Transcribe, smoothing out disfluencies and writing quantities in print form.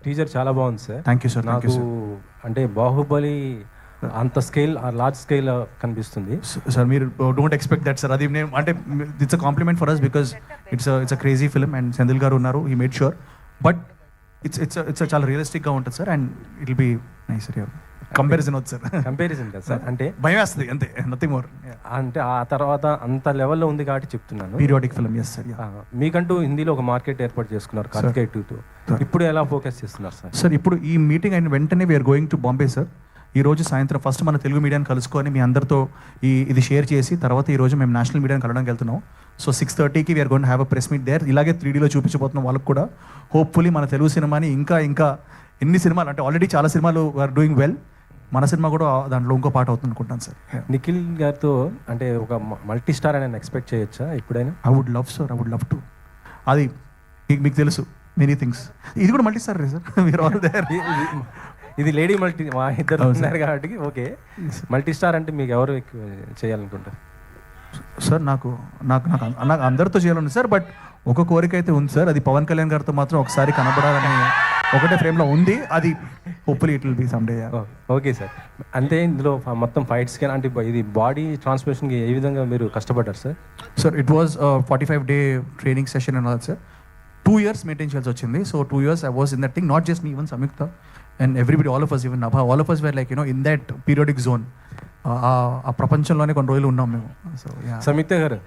Teaser చాలా బాగుంది sir. Thank you sir. నాకు అంటే బాహుబలి అంత స్కేల్ లార్జ్ స్కేల్ కనిపిస్తుంది సార్. మీరు డోంట్ ఎక్స్పెక్ట్ దట్ సార్. అది నేను అంటే it's a compliment for us because it's a crazy film and Senthil గారు ఉన్నారు, he made sure. But it's చాలా రియలిస్టిక్గా ఉంటుంది sir and it will be nice sir. Comparison వద్దు సార్. కంపారిజన్ కదా సార్, అంటే భయం వేస్తుంది అంతే, నథింగ్ మోర్. అంటే ఆ తర్వాత అంత లెవెల్లో ఉంది కాబట్టి చెప్తున్నాను. Periodic film. Yes sir. మీకంటూ హిందీలో ఒక మార్కెట్ ఏర్పాటు చేసుకున్నారు కార్తికేయ 2తో. ఇప్పుడు ఎలా ఫోకస్ చేస్తున్నారు సార్? సార్ ఇప్పుడు ఈ మీటింగ్ అయిన వెంటనే we're going to Bombay sir. ఈ రోజు సాయంత్రం ఫస్ట్ మన తెలుగు మీడియాని కలుసుకొని మీ అందరితో ఇది షేర్ చేసి తర్వాత ఈ రోజు మేము నేషనల్ మీడియాని కలవడానికి వెళ్తున్నాం. సో 6:30కి we're going to have a press meet there. ఇలాగే 3Dలో చూపించబోతున్నాం వాళ్ళకు కూడా. హోప్ఫుల్లీ మన తెలుగు సినిమాని ఇంకా ఎన్ని సినిమాలు అంటే ఆల్రెడీ చాలా సినిమాలు ఆర్ డూయింగ్ వెల్, మన సినిమా కూడా దాంట్లో ఇంకో పాట అవుతుంది అనుకుంటాను సార్. నిఖిల్ గారితో అంటే ఒక మల్టీ స్టార్ అని ఎక్స్పెక్ట్ చేయొచ్చా ఎప్పుడైనా? I would love sir, I would love to. అది మీకు తెలుసు మెనీ థింగ్స్. ఇది కూడా మల్టీ స్టార్ సార్. మీరు ఆల్ దేర్. ఇది లేడీ మల్టీ, మా ఇద్దరు ఉన్నారు కాబట్టి ఓకే. మల్టీ స్టార్ అంటే మీకు ఎవరు ఎక్కువ చేయాలనుకుంటారు సార్? నాకు అందరితో చేయాలని సార్, బట్ ఒక కోరిక అయితే ఉంది సార్. అది పవన్ కళ్యాణ్ గారితో మాత్రం ఒకసారి కనబడాలని ఒకటే ఫ్రేమ్లో ఉంది. అది hopefully it will be some day. Okay sir. అంటే ఇందులో మొత్తం ఫైట్స్ కానీ అంటే ఇది బాడీ ట్రాన్స్ఫర్మేషన్కి ఏ విధంగా మీరు కష్టపడ్డారు sir? Sir it was 45-day training session అన్నది సార్. 2 years మెయింటైన్ చేయాల్సి వచ్చింది. So 2 years I was in that thing, not just me, even Samyukta and everybody, all of us, even Nabha, all of us were like, in that periodic zone. ఆ ప్రపంచంలోనే కొన్ని రోజులు ఉన్నాం మేము. So సంయుక్త గారు